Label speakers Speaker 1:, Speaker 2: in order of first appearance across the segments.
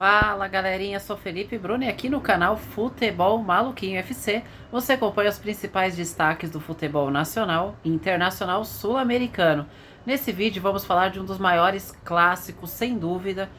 Speaker 1: Fala galerinha, sou Felipe Bruni aqui no canal Futebol Maluquinho FC. Você acompanha os principais destaques do futebol nacional e internacional sul-americano. Nesse vídeo vamos falar de um dos maiores clássicos, sem dúvida,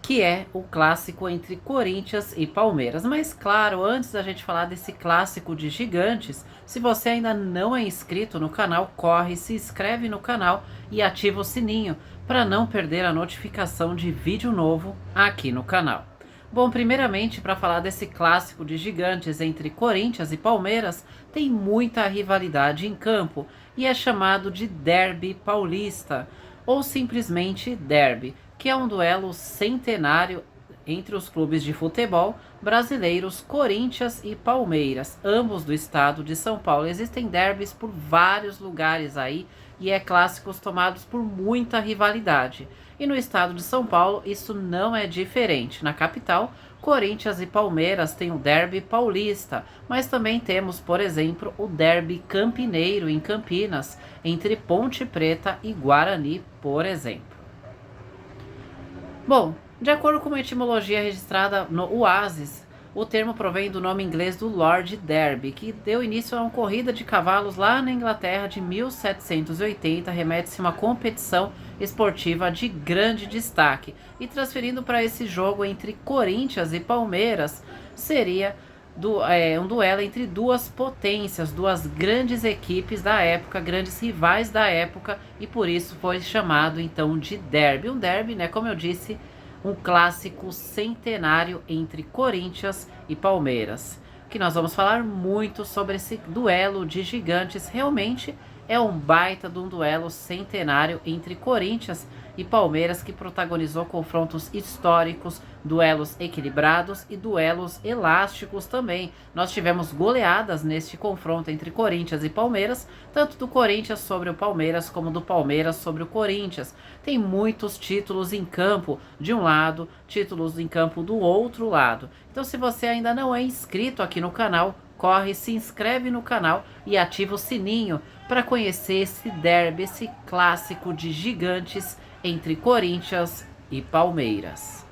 Speaker 1: que é o clássico entre Corinthians e Palmeiras. Mas claro, antes da gente falar desse clássico de gigantes, se você ainda não é inscrito no canal, corre, se inscreve no canal e ativa o sininho para não perder a notificação de vídeo novo aqui no canal. Bom, primeiramente, para falar desse clássico de gigantes entre Corinthians e Palmeiras, tem muita rivalidade em campo e é chamado de Derby Paulista, ou simplesmente Derby, que é um duelo centenário entre os clubes de futebol brasileiros Corinthians e Palmeiras, ambos do estado de São Paulo. Existem derbys por vários lugares aí e clássicos tomados por muita rivalidade. E no estado de São Paulo isso não é diferente. Na capital, Corinthians e Palmeiras têm o derby paulista, mas também temos, por exemplo, o derby campineiro em Campinas, entre Ponte Preta e Guarani, por exemplo. Bom, de acordo com uma etimologia registrada no Oasis, o termo provém do nome inglês do Lord Derby, que deu início a uma corrida de cavalos lá na Inglaterra de 1780, remete-se a uma competição esportiva de grande destaque. E transferindo para esse jogo entre Corinthians e Palmeiras, seria um duelo entre duas potências, duas grandes equipes da época, grandes rivais da época, e por isso foi chamado então de derby. Um derby, né, como eu disse, um clássico centenário entre Corinthians e Palmeiras. Que nós vamos falar muito sobre esse duelo de gigantes. Realmente é um baita de um duelo centenário entre Corinthians e Palmeiras, que protagonizou confrontos históricos, duelos equilibrados e duelos elásticos também. Nós tivemos goleadas neste confronto entre Corinthians e Palmeiras, tanto do Corinthians sobre o Palmeiras como do Palmeiras sobre o Corinthians. Tem muitos títulos em campo de um lado, títulos em campo do outro lado. Então, se você ainda não é inscrito aqui no canal, corre, se inscreve no canal e ativa o sininho para conhecer esse derby, esse clássico de gigantes entre Corinthians e Palmeiras.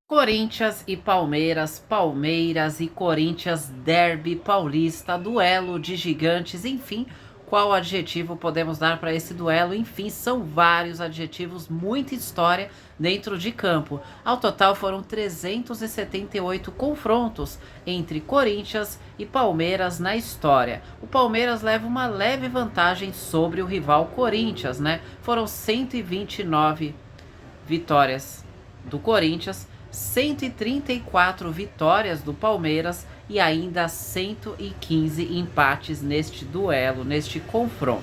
Speaker 1: Corinthians e Palmeiras, Palmeiras e Corinthians, derby paulista, duelo de gigantes, enfim, qual adjetivo podemos dar para esse duelo? Enfim, são vários adjetivos, muita história dentro de campo. Ao total foram 378 confrontos entre Corinthians e Palmeiras na história. O Palmeiras leva uma leve vantagem sobre o rival Corinthians, né? Foram 129 vitórias do Corinthians, 134 vitórias do Palmeiras e ainda 115 empates neste duelo, neste confronto.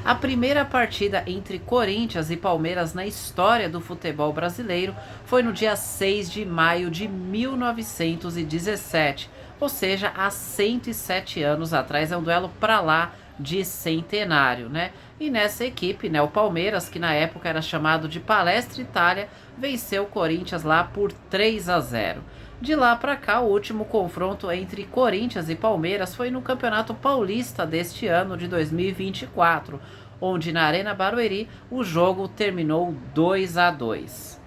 Speaker 1: A primeira partida entre Corinthians e Palmeiras na história do futebol brasileiro foi no dia 6 de maio de 1917, ou seja, há 107 anos atrás. É um duelo para lá de centenário, né? E nessa equipe, né, o Palmeiras, que na época era chamado de Palestra Itália, venceu o Corinthians lá por 3-0. De lá para cá, o último confronto entre Corinthians e Palmeiras foi no Campeonato Paulista deste ano de 2024, onde na Arena Barueri o jogo terminou 2-2.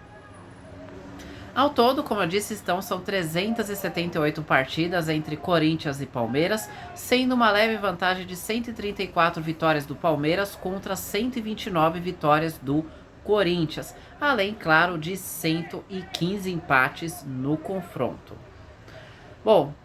Speaker 1: Ao todo, como eu disse, são 378 partidas entre Corinthians e Palmeiras, sendo uma leve vantagem de 134 vitórias do Palmeiras contra 129 vitórias do Corinthians, além, claro, de 115 empates no confronto. Bom,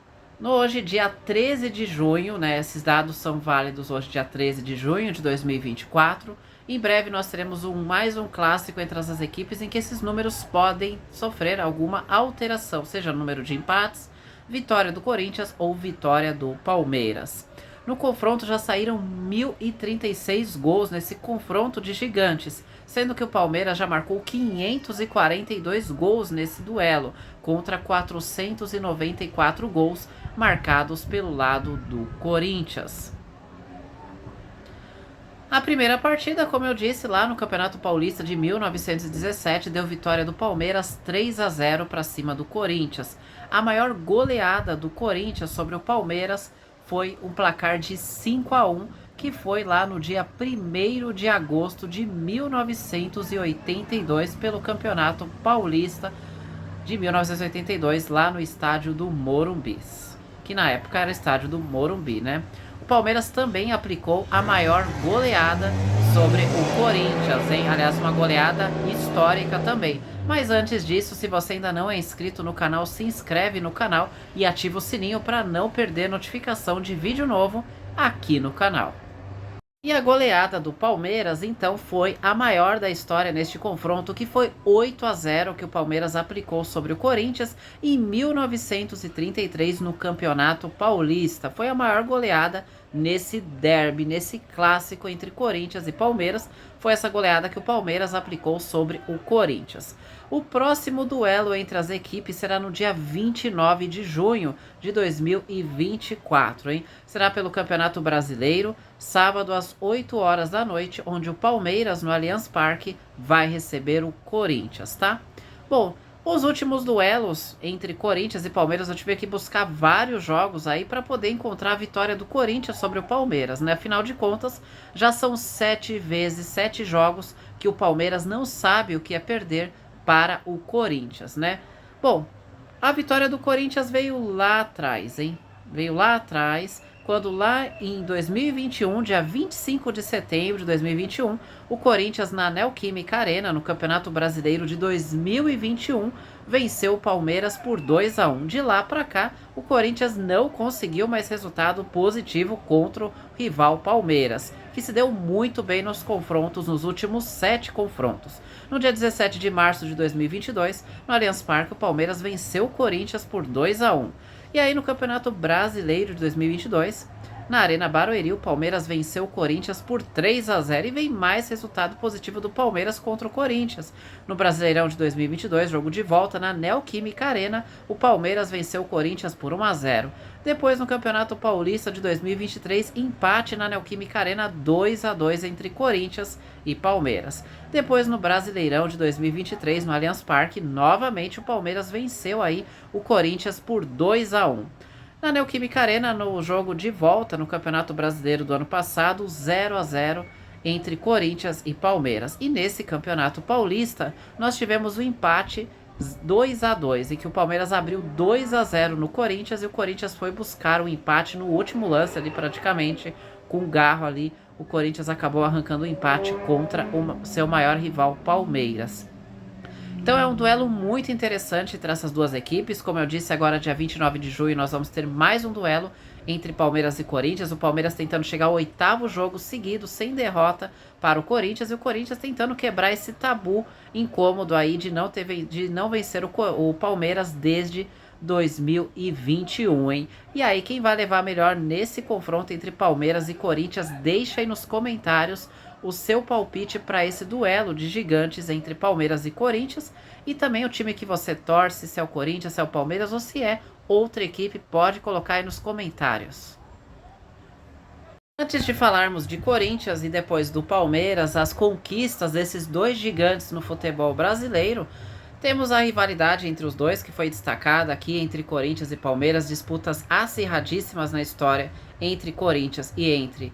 Speaker 1: hoje, dia 13 de junho, né? Esses dados são válidos hoje, dia 13 de junho de 2024. Em breve nós teremos mais um clássico entre as equipes em que esses números podem sofrer alguma alteração, seja número de empates, vitória do Corinthians ou vitória do Palmeiras. No confronto já saíram 1.036 gols nesse confronto de gigantes, sendo que o Palmeiras já marcou 542 gols nesse duelo, contra 494 gols marcados pelo lado do Corinthians. A primeira partida, como eu disse, lá no Campeonato Paulista de 1917, deu vitória do Palmeiras 3-0 para cima do Corinthians. A maior goleada do Corinthians sobre o Palmeiras foi um placar de 5-1, que foi lá no dia 1º de agosto de 1982 pelo Campeonato Paulista de 1982 lá no estádio do Morumbi, que na época era estádio do Morumbi, né? O Palmeiras também aplicou a maior goleada sobre o Corinthians, hein? Aliás, uma goleada histórica também. Mas antes disso, se você ainda não é inscrito no canal, se inscreve no canal e ativa o sininho para não perder notificação de vídeo novo aqui no canal. E a goleada do Palmeiras, então, foi a maior da história neste confronto, que foi 8-0 que o Palmeiras aplicou sobre o Corinthians em 1933 no Campeonato Paulista. Foi a maior goleada nesse derby, nesse clássico entre Corinthians e Palmeiras. Foi essa goleada que o Palmeiras aplicou sobre o Corinthians. O próximo duelo entre as equipes será no dia 29 de junho de 2024, hein? Será pelo Campeonato Brasileiro, sábado às 8 horas da noite, onde o Palmeiras, no Allianz Parque, vai receber o Corinthians, tá? Bom, os últimos duelos entre Corinthians e Palmeiras, eu tive que buscar vários jogos aí para poder encontrar a vitória do Corinthians sobre o Palmeiras, né? Afinal de contas, já são 7 jogos que o Palmeiras não sabe o que é perder para o Corinthians, né? Bom, a vitória do Corinthians veio lá atrás, hein? Veio lá atrás, quando lá em 2021, dia 25 de setembro de 2021, o Corinthians na Neoquímica Arena, no Campeonato Brasileiro de 2021, venceu o Palmeiras por 2-1. De lá para cá, o Corinthians não conseguiu mais resultado positivo contra o rival Palmeiras, que se deu muito bem nos confrontos, nos últimos 7 confrontos. No dia 17 de março de 2022, no Allianz Parque, o Palmeiras venceu o Corinthians por 2-1. E aí no Campeonato Brasileiro de 2022, na Arena Barueri, o Palmeiras venceu o Corinthians por 3-0 e vem mais resultado positivo do Palmeiras contra o Corinthians. No Brasileirão de 2022, jogo de volta na Neoquímica Arena, o Palmeiras venceu o Corinthians por 1-0. Depois, no Campeonato Paulista de 2023, empate na Neoquímica Arena 2-2 entre Corinthians e Palmeiras. Depois, no Brasileirão de 2023, no Allianz Parque, novamente o Palmeiras venceu aí o Corinthians por 2-1. Na Neoquímica Arena, no jogo de volta no Campeonato Brasileiro do ano passado, 0-0 entre Corinthians e Palmeiras. E nesse Campeonato Paulista, nós tivemos o empate 2-2, em que o Palmeiras abriu 2-0 no Corinthians e o Corinthians foi buscar o empate no último lance ali, praticamente, com o garro ali. O Corinthians acabou arrancando o empate contra o seu maior rival, Palmeiras. Então é um duelo muito interessante entre essas duas equipes. Como eu disse, agora dia 29 de junho nós vamos ter mais um duelo entre Palmeiras e Corinthians. O Palmeiras tentando chegar ao 8º jogo seguido sem derrota para o Corinthians. E o Corinthians tentando quebrar esse tabu incômodo aí de não vencer o Palmeiras desde 2021, hein? E aí, quem vai levar melhor nesse confronto entre Palmeiras e Corinthians? Deixa aí nos comentários o seu palpite para esse duelo de gigantes entre Palmeiras e Corinthians, e também o time que você torce, se é o Corinthians, se é o Palmeiras ou se é outra equipe, pode colocar aí nos comentários. Antes de falarmos de Corinthians e depois do Palmeiras, as conquistas desses dois gigantes no futebol brasileiro, temos a rivalidade entre os dois, que foi destacada aqui entre Corinthians e Palmeiras, disputas acirradíssimas na história entre Corinthians e entre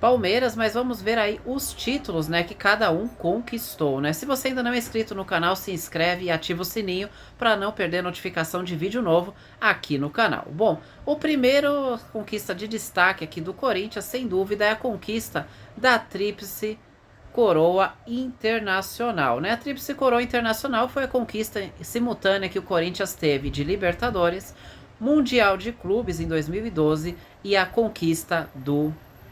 Speaker 1: Palmeiras, mas vamos ver aí os títulos, né, que cada um conquistou, né? Se você ainda não é inscrito no canal, se inscreve e ativa o sininho para não perder notificação de vídeo novo aqui no canal. Bom, o primeiro conquista de destaque aqui do Corinthians, sem dúvida, é a conquista da Tríplice Coroa Internacional, né? A Tríplice Coroa Internacional foi a conquista simultânea que o Corinthians teve de Libertadores, Mundial de Clubes em 2012 e a conquista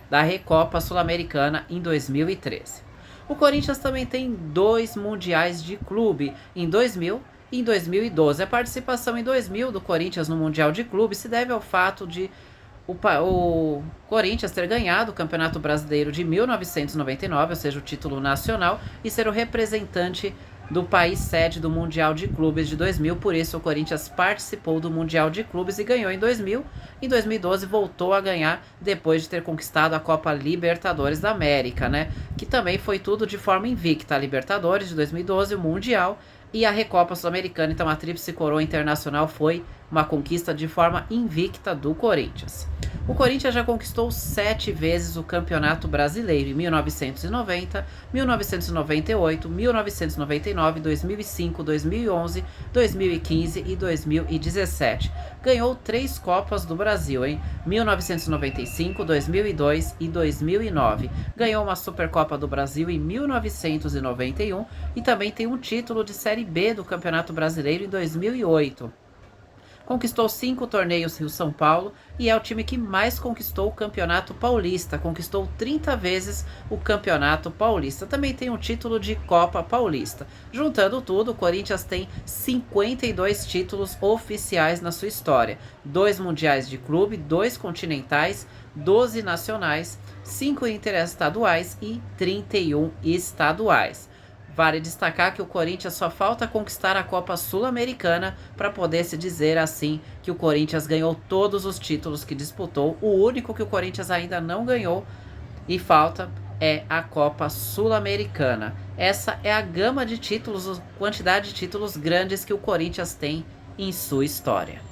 Speaker 1: da Recopa Sul-Americana em 2013. O Corinthians também tem 2 mundiais de clube, em 2000 e em 2012. A participação em 2000 do Corinthians no Mundial de Clube se deve ao fato de o Corinthians ter ganhado o Campeonato Brasileiro de 1999, ou seja, o título nacional, e ser o representante do país sede do Mundial de Clubes de 2000, por isso o Corinthians participou do Mundial de Clubes e ganhou em 2000. Em 2012 voltou a ganhar depois de ter conquistado a Copa Libertadores da América, né? Que também foi tudo de forma invicta, a Libertadores de 2012, o Mundial e a Recopa Sul-Americana. Então a Tríplice Coroa Internacional foi uma conquista de forma invicta do Corinthians. O Corinthians já conquistou 7 vezes o Campeonato Brasileiro, em 1990, 1998, 1999, 2005, 2011, 2015 e 2017. Ganhou 3 Copas do Brasil, em 1995, 2002 e 2009. Ganhou uma Supercopa do Brasil em 1991 e também tem um título de Série B do Campeonato Brasileiro em 2008. Conquistou 5 torneios Rio-São Paulo e é o time que mais conquistou o Campeonato Paulista. Conquistou 30 vezes o Campeonato Paulista. Também tem um título de Copa Paulista. Juntando tudo, o Corinthians tem 52 títulos oficiais na sua história. 2 mundiais de clube, 2 continentais, 12 nacionais, 5 interestaduais e 31 estaduais. Vale destacar que o Corinthians só falta conquistar a Copa Sul-Americana para poder se dizer assim que o Corinthians ganhou todos os títulos que disputou. O único que o Corinthians ainda não ganhou e falta é a Copa Sul-Americana. Essa é a gama de títulos, a quantidade de títulos grandes que o Corinthians tem em sua história.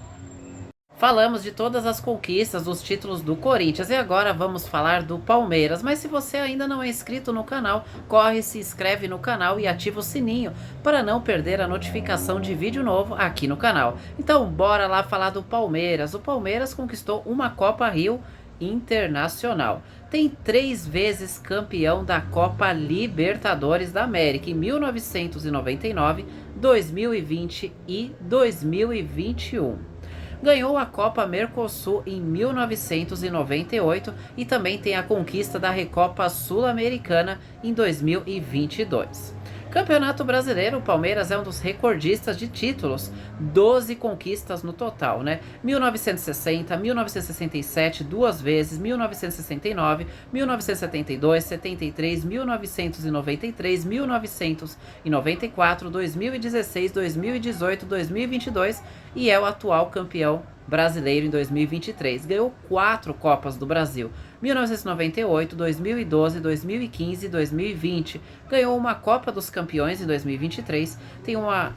Speaker 1: Falamos de todas as conquistas dos títulos do Corinthians e agora vamos falar do Palmeiras. Mas se você ainda não é inscrito no canal, corre, se inscreve no canal e ativa o sininho para não perder a notificação de vídeo novo aqui no canal. Então bora lá falar do Palmeiras. O Palmeiras conquistou uma Copa Rio Internacional. Tem 3 vezes campeão da Copa Libertadores da América, em 1999, 2020 e 2021. Ganhou a Copa Mercosul em 1998 e também tem a conquista da Recopa Sul-Americana em 2022. Campeonato Brasileiro, o Palmeiras é um dos recordistas de títulos, 12 conquistas no total, né? 1960, 1967, 2 vezes, 1969, 1972, 73, 1993, 1994, 2016, 2018, 2022 e é o atual campeão brasileiro em 2023. Ganhou 4 Copas do Brasil, 1998, 2012, 2015 e 2020. Ganhou uma Copa dos Campeões em 2023, tem uma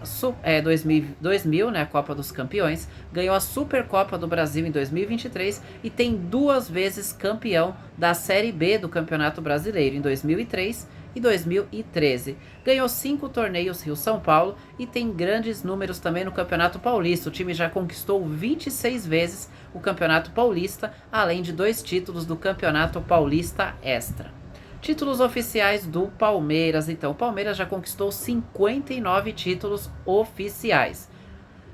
Speaker 1: 2000, né, a Copa dos Campeões, ganhou a Supercopa do Brasil em 2023 e tem 2 vezes campeão da Série B do Campeonato Brasileiro em 2003 e 2013. Ganhou 5 torneios Rio-São Paulo e tem grandes números também no Campeonato Paulista. O time já conquistou 26 vezes o Campeonato Paulista, além de 2 títulos do Campeonato Paulista Extra. Títulos oficiais do Palmeiras. Então, o Palmeiras já conquistou 59 títulos oficiais.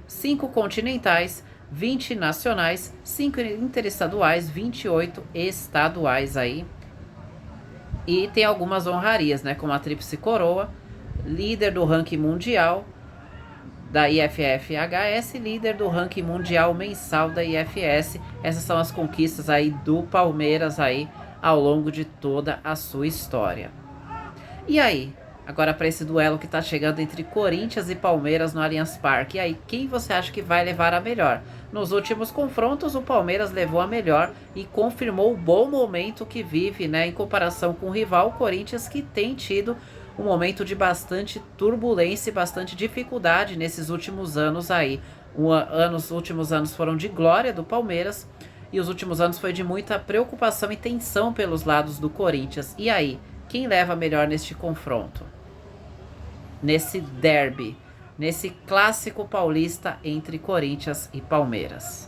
Speaker 1: 5 continentais, 20 nacionais, 5 interestaduais, 28 estaduais aí. E tem algumas honrarias, né, como a Tríplice Coroa, líder do ranking mundial da IFFHS, líder do ranking mundial mensal da IFS. Essas são as conquistas aí do Palmeiras aí ao longo de toda a sua história. E aí, agora para esse duelo que está chegando entre Corinthians e Palmeiras no Allianz Parque. E aí, quem você acha que vai levar a melhor? Nos últimos confrontos, o Palmeiras levou a melhor e confirmou o bom momento que vive, né, em comparação com o rival, o Corinthians, que tem tido um momento de bastante turbulência e bastante dificuldade nesses últimos anos aí. Os últimos anos foram de glória do Palmeiras e os últimos anos foi de muita preocupação e tensão pelos lados do Corinthians. E aí, quem leva a melhor neste confronto? Nesse derby, nesse clássico paulista entre Corinthians e Palmeiras.